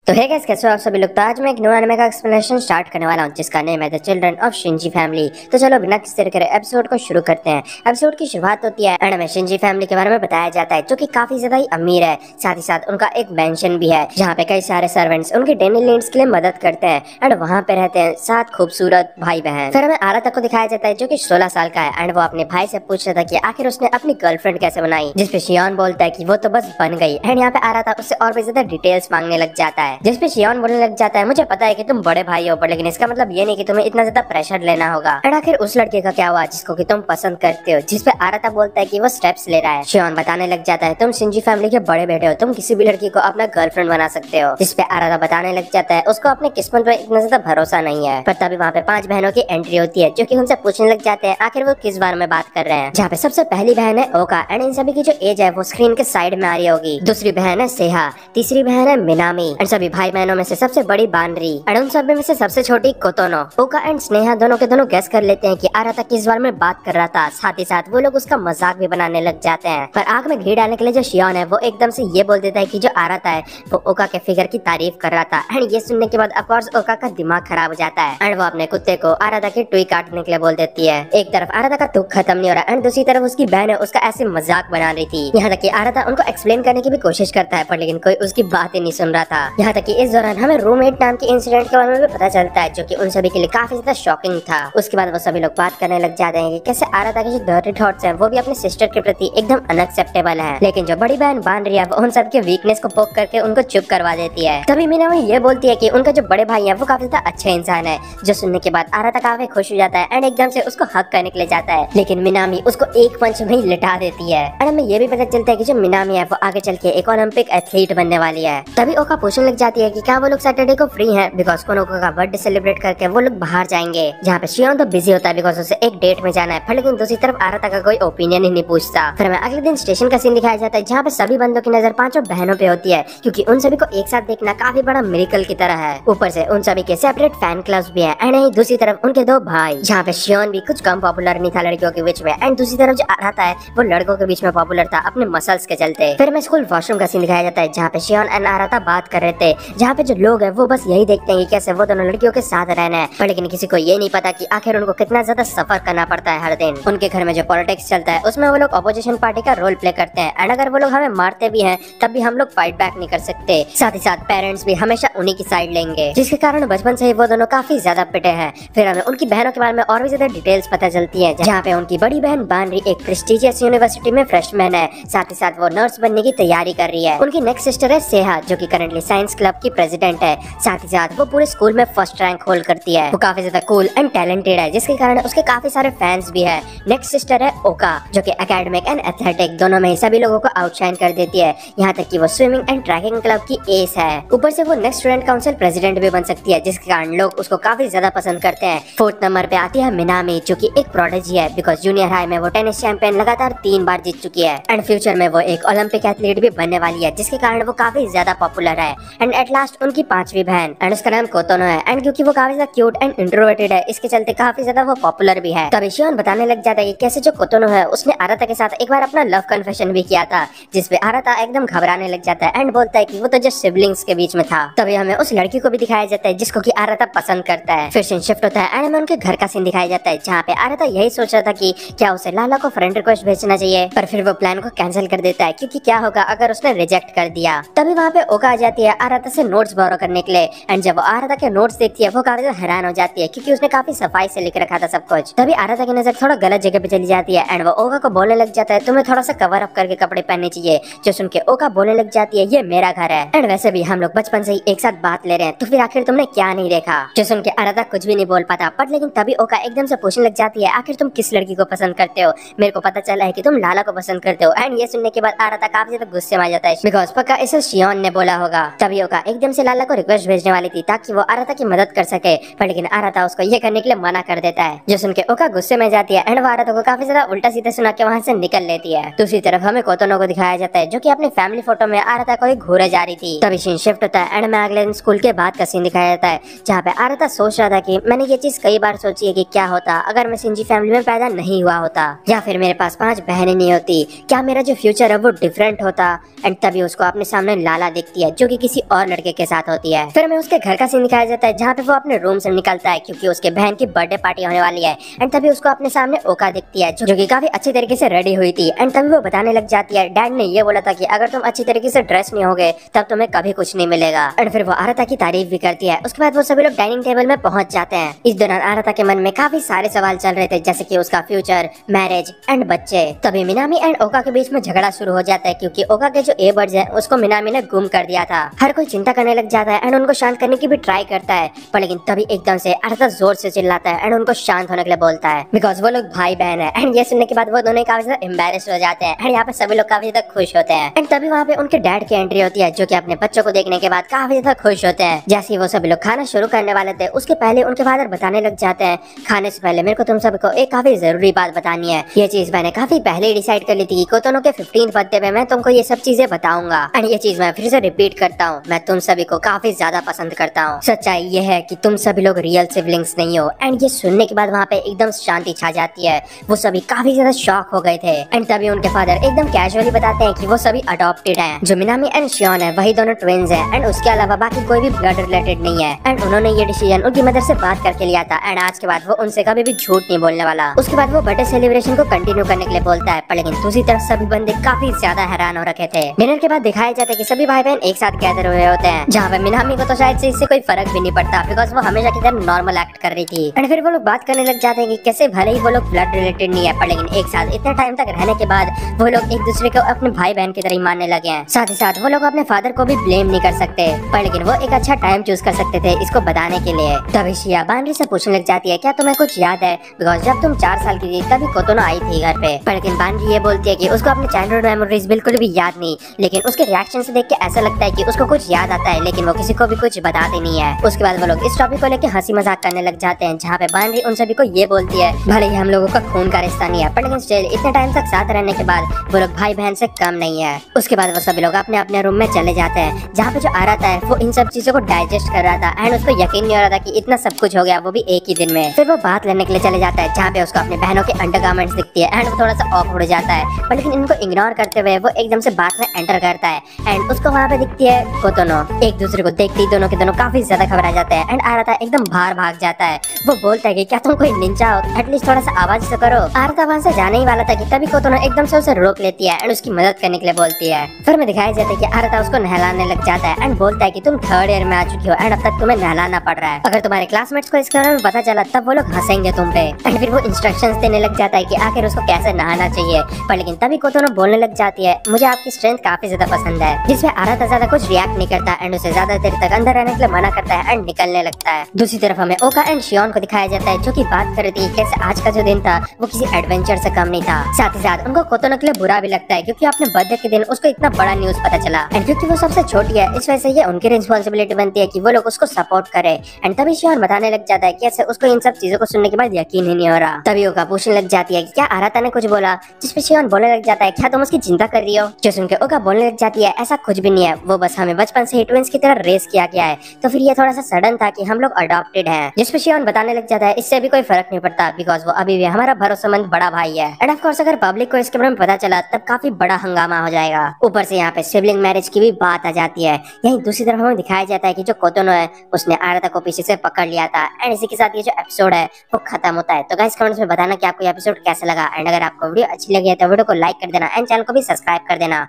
तो है गाइस, कैसे हो आप सभी लोग। तो आज मैं एक न्यू एनिमे का एक्सप्लेनेशन स्टार्ट करने वाला हूँ जिसका नेम है the children of Shinji family. तो चलो बिना किसी तरह के एपिसोड को शुरू करते हैं। एपिसोड की शुरुआत होती है एंड हमें शिंजी फैमिली के बारे में बताया जाता है जो कि काफी ज्यादा ही अमीर है। साथ ही साथ उनका एक मेंशन भी है जहाँ पे कई सारे सर्वेंट्स उनकी डेली नीड्स के लिए मदद करते हैं एंड वहाँ पे रहते हैं 7 खूबसूरत भाई बहन। फिर हमें आराता को दिखाया जाता है जो कि 16 साल का है एंड वो अपने भाई से पूछ रहा था कि आखिर उसने अपनी गर्लफ्रेंड कैसे बनाई, जिसपे शियोन बोलता है कि वो तो बस बन गई। एंड यहाँ पे आराता उससे और भी ज्यादा डिटेल्स मांगने लग जाता है जिसपे शियोन बोलने लग जाता है मुझे पता है कि तुम बड़े भाई हो पर लेकिन इसका मतलब ये नहीं कि तुम्हें इतना ज्यादा प्रेशर लेना होगा। एंड आखिर उस लड़के का क्या हुआ जिसको कि तुम पसंद करते हो, जिसपे आराता बोलता है कि वो स्टेप्स ले रहा है। शियोन बताने लग जाता है तुम शिंजी फैमिली के बड़े बेटे हो, तुम किसी भी लड़की को अपना गर्लफ्रेंड बना सकते हो। जिसपे आराता बताने लग जाता है उसको अपने किस्मत पे इतना ज्यादा भरोसा नहीं है। पर तभी वहाँ पे 5 बहनों की एंट्री होती है जो कि उनसे पूछने लग जाते हैं आखिर वो किस बारे में बात कर रहे हैं। जहाँ पे सबसे पहली बहन है ओका एंड इन सभी की जो एज है वो स्क्रीन के साइड में आ रही होगी। दूसरी बहन है सेहा, तीसरी बहन है मिनामी एंड सभी भाई बहनों में से सबसे बड़ी बानरी एंड उन सभी में से सबसे छोटी कोतोनो। ओका एंड स्नेहा दोनों के दोनों गेस कर लेते हैं कि आराता किस बारे में बात कर रहा था। साथ ही साथ वो लोग उसका मजाक भी बनाने लग जाते हैं। पर आग में घी डालने के लिए जो शियोन है वो एकदम से ये बोल देता है कि जो आराता है वो ओका के फिगर की तारीफ कर रहा था। एंड ये सुनने के बाद ऑफकोर्स ओका का दिमाग खराब हो जाता है एंड वो अपने कुत्ते को आराता की टुई काटने के लिए बोल देती है। एक तरफ आराता का दुख खत्म नहीं हो रहा एंड दूसरी तरफ उसकी बहन है उसका ऐसे मजाक बना रही थी। यहाँ तक कि आराता उनको एक्सप्लेन करने की भी कोशिश करता है पर लेकिन कोई उसकी बात ही नहीं सुन रहा था। यहाँ तक कि इस दौरान हमें रूममेट नाम के इंसिडेंट के बारे में भी पता चलता है जो कि उन सभी के लिए काफी ज्यादा शॉकिंग था। उसके बाद वो सभी लोग बात करने लग जाते हैं कि कैसे आराता के जो डर्टी थॉट्स हैं वो भी अपने सिस्टर के प्रति एकदम अनएक्सेप्टेबल है। लेकिन जो बड़ी बहन बान रही है वो उन सब के वीकनेस को पोक करके उनको चुप करवा देती है। तभी मिनामी ये बोलती है कि उनका जो बड़े भाई है वो काफी ज्यादा अच्छे इंसान है। जो सुनने के बाद आराता काफी खुश हो जाता है एंड एकदम से उसको हक करने के लिए जाता है लेकिन मिनामी उसको एक पंच में ही लिटा देती है। एंड हमें ये भी पता चलता है कि जो मिनामी है वो आगे चल के एक ओलंपिक एथलीट बनने वाली है। तभी ओका पूछने लग जाती है कि क्या वो लोग सैटरडे को फ्री है बिकॉज कोनोको का बर्थडे सेलिब्रेट करके वो लोग बाहर जाएंगे। जहाँ पे शियोन तो बिजी होता है बिकॉज उसे एक डेट में जाना है पर लेकिन दूसरी तरफ आराता का कोई ओपिनियन ही नहीं पूछता। फिर हमें अगले दिन स्टेशन का सीन दिखाया जाता है जहाँ पे सभी बंदों की नजर 5 बहनों पे होती है क्योंकि उन सभी को एक साथ देखना काफी बड़ा मिरेकल की तरह है। ऊपर से उन सभी के सेपरेट फैन क्लब्स भी है एंड नहीं दूसरी तरफ उनके 2 भाई जहाँ पे शियोन भी कुछ कम पॉपुलर नहीं था लड़कियों के बीच में एंड दूसरी तरफ जो आराता है वो लड़कों के बीच में पॉपुलर था अपने मसल्स के चलते। फिर हमें स्कूल वॉशरूम का सीन दिखाया जाता है जहाँ पे शियोन एंड आराता बात कर रहे थे। जहाँ पे जो लोग है वो बस यही देखते हैं कि कैसे वो दोनों लड़कियों के साथ रहना है पर लेकिन किसी को ये नहीं पता कि आखिर उनको कितना ज्यादा सफर करना पड़ता है हर दिन। उनके घर में जो पॉलिटिक्स चलता है उसमें वो लोग अपोजिशन पार्टी का रोल प्ले करते हैं एंड अगर वो लोग हमें मारते भी हैं तब भी हम लोग फाइट बैक नहीं कर सकते। साथ ही साथ पेरेंट्स भी हमेशा उन्हीं की साइड लेंगे जिसके कारण बचपन से ही वो दोनों काफी ज्यादा पिटे हैं। फिर हमें उनकी बहनों के बारे में और भी ज्यादा डिटेल्स पता चलती है जहाँ पे उनकी बड़ी बहन बानरी एक प्रेस्टिजियस यूनिवर्सिटी में फ्रेशमैन है। साथ ही साथ वो नर्स बनने की तैयारी कर रही है। उनकी नेक्स्ट सिस्टर है सेहा जो की करंटली साइंस क्लब की प्रेसिडेंट है। साथ ही साथ वो पूरे स्कूल में फर्स्ट रैंक होल्ड करती है। वो काफी ज्यादा कूल एंड टैलेंटेड है जिसके कारण उसके काफी सारे फैंस भी है। नेक्स्ट सिस्टर है ओका जो कि एकेडमिक एंड एथलेटिक दोनों में ही सभी लोगों को आउटशाइन कर देती है। यहाँ तक कि वो स्विमिंग एंड ट्रैकिंग क्लब की एस है। ऊपर से वो नेक्स्ट स्टूडेंट काउंसिल प्रेसिडेंट भी बन सकती है जिसके कारण लोग उसको काफी ज्यादा पसंद करते हैं। 4th नंबर पे आती है मिनामी जो कि एक प्रोडिजी है बिकॉज जूनियर हाई में वो टेनिस चैंपियन लगातार 3 बार जीत चुकी है एंड फ्यूचर में वो एक ओलंपिक एथलीट भी बनने वाली है जिसके कारण वो काफी ज्यादा पॉपुलर है। एंड एट लास्ट उनकी 5वीं बहन एंड उसका नाम कोतोनो है एंड क्योंकि वो काफी ज्यादा क्यूट एंड इंट्रोवर्टेड है इसके चलते काफी ज्यादा वो पॉपुलर भी है। तभी शियोन बताने लग जाता है कि कैसे जो कोतोनो है उसने आराता के साथ एक बार अपना लव कन्फेशन भी किया था जिसपे आराता एकदम घबराने लग जाता है एंड बोलता है कि वो तो जस्ट सिबलिंग्स के बीच में था। तभी हमें उस लड़की को भी दिखाया जाता है जिसको कि आराता पसंद करता है। फिर सीन शिफ्ट होता है एंड हमें उनके घर का सीन दिखाया जाता है जहाँ पे आराता यही सोच रहा था कि क्या उसे लाला को फ्रेंड रिक्वेस्ट भेजना चाहिए पर फिर वो प्लान को कैंसिल कर देता है क्योंकि क्या होगा अगर उसने रिजेक्ट कर दिया। तभी वहाँ पे ओका आ जाती है आराता से नोट्स बोरो करने के लिए एंड जब वो आराता के नोट्स देखती है वो काफी हैरान हो जाती है क्योंकि उसने काफी सफाई से लिख रखा था सब कुछ। तभी आराता की नजर थोड़ा गलत जगह पे चली जाती है एंड वो ओका को बोलने लग जाता है तुम्हें थोड़ा सा कवर अप करके कपड़े पहनने चाहिए। जो सुन के ओका बोलने लग जाती है ये मेरा घर है एंड वैसे भी हम लोग बचपन से ही एक साथ बात ले रहे हैं तो फिर आखिर तुमने क्या नहीं देखा। जो सुन के आराता कुछ भी नहीं बोल पाता बट लेकिन तभी ओका एकदम से पूछने लग जाती है आखिर तुम किस लड़की को पसंद करते हो, मेरे को पता चला है कि तुम लाला को पसंद करते हो। एंड ये सुनने के बाद आराता काफी ज्यादा गुस्से में आ जाता है बिकॉज पक्का इसे शियोन ने बोला होगा। तभी ओका एकदम से लाला को रिक्वेस्ट भेजने वाली थी ताकि वो आराता की मदद कर सके पर लेकिन आराता उसको ये करने के लिए मना कर देता है। जो सुन के ओका गुस्से में जाती है एंड वो आराता को काफी ज्यादा उल्टा सीधा सुना के वहाँ से निकल लेती है। दूसरी तरफ हमें कोतोनो को दिखाया जाता है जो कि अपनी फैमिली फोटो में आराता को घूरे जा रही थी। तभी सीन शिफ्ट होता है एंड में अगले दिन स्कूल के बाद का सीन दिखाया जाता है जहाँ पे आराता सोच रहा था कि मैंने ये चीज कई बार सोची है कि क्या होता अगर मैं शिंजी फैमिली में पैदा नहीं हुआ होता या फिर मेरे पास 5 बहनें नहीं होती, क्या मेरा जो फ्यूचर है वो डिफरेंट होता। एंड तभी उसको अपने सामने लाला दिखती है जो कि किसी और लड़के के साथ होती है। फिर हमें उसके घर का सीन दिखाया जाता है जहाँ पे वो अपने रूम से निकलता है क्योंकि उसके बहन की बर्थडे पार्टी होने वाली है। एंड तभी उसको अपने सामने ओका दिखती है जो कि काफी अच्छी तरीके से रेडी हुई थी। एंड तभी वो बताने लग जाती है डैड ने ये बोला था कि अगर तुम अच्छी तरीके से ड्रेस नहीं होगे तब तुम्हें कभी कुछ नहीं मिलेगा। एंड फिर वो आरता की तारीफ भी करती है। उसके बाद वो सभी लोग डाइनिंग टेबल में पहुंच जाते हैं। इस दौरान आरता के मन में काफी सारे सवाल चल रहे थे जैसे कि उसका फ्यूचर, मैरिज एंड बच्चे। तभी मिनामी एंड ओका के बीच में झगड़ा शुरू हो जाता है क्योंकि ओका के जो एयरबड्स है उसको मिनामी ने गुम कर दिया था। हर कोई चिंता करने लग जाता है एंड उनको शांत करने की भी ट्राई करता है, पर लेकिन तभी एकदम से आरता जोर से चिल्लाता है एंड उनको शांत होने के लिए बोलता है बिकॉज वो लोग भाई बहन है। एंड ये सुनने के बाद वो दोनों काफी ज्यादा एम्बैरेस्ड हो जाते हैं एंड यहाँ पे सभी लोग काफी ज्यादा खुश होते हैं। एंड तभी वहाँ पे उनके डैड की एंट्री होती है जो कि अपने बच्चों को देखने के बाद काफी ज्यादा खुश होते हैं। जैसे ही वो सभी लोग खाना शुरू करने वाले थे उसके पहले उनके फादर बताने लग जाते हैं खाने से पहले मेरे को तुम सबको एक काफी जरूरी बात बतानी है। ये चीज मैंने काफी पहले ही डिसाइड कर ली थी कि कोतोनो के 15th बर्थडे पे मैं तुमको ये सब चीजें बताऊंगा। एंड ये चीज मैं फिर से रिपीट करता हूँ, मैं तुम सभी को काफी ज्यादा पसंद करता हूँ। सच्चाई ये है कि तुम सभी लोग रियल सिबलिंग्स नहीं हो। एंड ये सुनने के बाद वहाँ पे एकदम शांति छा जाती है। वो सभी काफी ज्यादा शॉक हो गए थे। एंड तभी उनके फादर एकदम कैजुअली बताते हैं कि वो सभी अडॉप्टेड हैं। जो मिनामी एंड शियोन है वही दोनों ट्विंस हैं एंड उसके अलावा बाकी कोई भी ब्लड रिलेटेड नहीं है। एंड उन्होंने ये डिसीजन उनकी मदर से बात करके लिया था एंड आज के बाद वो उनसे कभी भी झूठ नहीं बोलने वाला। उसके बाद वो बर्थडे सेलिब्रेशन को कंटिन्यू करने के लिए बोलता है, पर लेकिन दूसरी तरफ सभी बंदे काफी ज्यादा हैरान हो रखे थे। डिनर के बाद दिखाया जाता है कि सभी भाई बहन एक साथ गैदर हुए होते हैं जहाँ पे मिनामी को तो शायद से इससे कोई फर्क भी नहीं पड़ता बिकॉज वो हमेशा की तरह नॉर्मल एक्ट कर रही थी। एंड फिर वो लोग बात करने लग जाते हैं कि कैसे भले ही वो लोग ब्लड रिलेटेड नहीं है पर लेकिन एक साथ इतने टाइम तक रहने के बाद वो लोग एक दूसरे को अपने भाई बहन की तरह ही मानने लगे हैं। साथ ही साथ वो लोग अपने फादर को भी ब्लेम नहीं कर सकते, पर लेकिन वो एक अच्छा टाइम चूज कर सकते थे इसको बताने के लिए। तभी शिया बानरी से पूछने लग जाती है क्या तुम्हें कुछ याद है बिकॉज जब तुम 4 साल की थी तभी कोतोनो आई थी घर पे। पर लेकिन बानरी ये बोलती है कि उसको अपने चाइल्डहुड मेमोरीज बिल्कुल भी याद नहीं, लेकिन उसके रिएक्शन से देख के ऐसा लगता है कि उसको कुछ याद आता है लेकिन वो किसी को भी कुछ बताते नहीं है। उसके बाद वो लोग इस टॉपिक को लेकर हंसी मजाक करने लग जाते हैं जहाँ पे बानरी उन सभी को ये बोलती है भले ही हम लोगों का खून का रिश्ता नहीं है पर लेकिन स्टिल इतने टाइम तक साथ रहने के बाद वो लोग भाई बहन से कम नहीं है। उसके बाद वो सभी लोग अपने अपने रूम में चले जाते हैं जहाँ पे जो आ रहा था वो इन सब चीजों को डाइजेस्ट कर रहा था एंड उसको यकीन नहीं हो रहा था कि इतना सब कुछ हो गया वो भी एक ही दिन में। फिर वो बात लेने के लिए चले जाता है जहाँ पे उसको अपने बहनों के अंडरगारमेंट्स दिखती है एंड वो थोड़ा सा ऑकवर्ड हो जाता है, पर लेकिन इनको इग्नोर करते हुए वो एकदम से बात में एंटर करता है एंड उसको वहाँ पे दिखती है कोतोनो। एक दूसरे को देखते ही दोनों के दोनों काफी ज्यादा घबरा जाते हैं एंड आरता एकदम बाहर भाग जाता है। वो बोलता है कि क्या तुम कोई निंजा हो, एटलीस्ट थोड़ा सा आवाज तो करो। आरता वहाँ से जाने ही वाला था कि तभी कोतोनो एकदम से उसे रोक लेती है एंड उसकी मदद करने के लिए बोलती है। फिर में दिखाया जाता है कि आरता उसको नहलाने लग जाता है एंड बोलता है कि तुम 3rd ईयर में आ चुकी हो एंड अब तक तुम्हें नहलाना पड़ रहा है। अगर तुम्हारे क्लासमेट्स को इसके बारे में पता चला तब वो लोग हंसेंगे तुम पे। एंड फिर वो इंस्ट्रक्शंस देने लग जाता है कि आखिर उसको कैसे नहाना चाहिए, पर लेकिन तभी कोतोनो बोलने लग जाती है मुझे आपकी स्ट्रेंथ काफी ज्यादा पसंद है, जिसमें आरता ज्यादा कुछ रिएक्ट नहीं करता एंड उसे ज्यादा देर तक अंदर रहने के लिए मना करता है एंड निकलने लगता है। दूसरी तरफ हमें ओका एंड शियोन को दिखाया जाता है जो कि बात कर रही थी कैसे आज का जो दिन था वो किसी एडवेंचर से कम नहीं था। साथ ही साथ उनको कोतोनो के लिए बुरा भी लगता है क्योंकि अपने बर्थडे के दिन उसको इतना बड़ा न्यूज पता चला एंड क्योंकि वो सबसे छोटी है इस वजह से ये उनकी रिस्पॉन्सिबिलिटी बनती है कि वो लोग उसको सपोर्ट करे। एंड तभी शियोन बताने लग जाता है कैसे उसको इन सब चीजों को सुनने के बाद यकीन ही नहीं हो रहा। तभी ओका पूछने लग जाती है कि क्या आरता ने कुछ बोला, जिसपे शियोन बोलने लग जाता है क्या तुम उसकी चिंता कर रही हो। जो सुनकर ओका बोलने लग जाती है ऐसा कुछ भी नहीं है, वो बस हमें बचपन से ही ट्विंस की तरह रेस किया गया है तो फिर ये थोड़ा सा सडन था कि हम लोग अडॉप्टेड हैं। जिसपे शियोन बताने लग जाता है इससे भी कोई फर्क नहीं पड़ता बिकॉज वो अभी भी हमारा भरोसेमंद बड़ा भाई है एंड ऑफ कोर्स अगर पब्लिक को इसके बारे में पता चला तब काफी बड़ा हंगामा हो जाएगा। ऊपर से यहाँ पे सिबलिंग मैरिज की भी बात आ जाती है। यहीं दूसरी तरफ हमें दिखाया जाता है कि जो कोतोनो है उसने आरता को पीछे से पकड़ लिया था एंड इसी के साथ ये जो एपिसोड है वो खत्म होता है। तो गाइस कमेंट्स में बताना कि आपको ये एपिसोड कैसा लगा एंड अगर आपको वीडियो अच्छी लगी है तो वीडियो को लाइक कर देना एंड चैनल को भी सब्सक्राइब कर देना।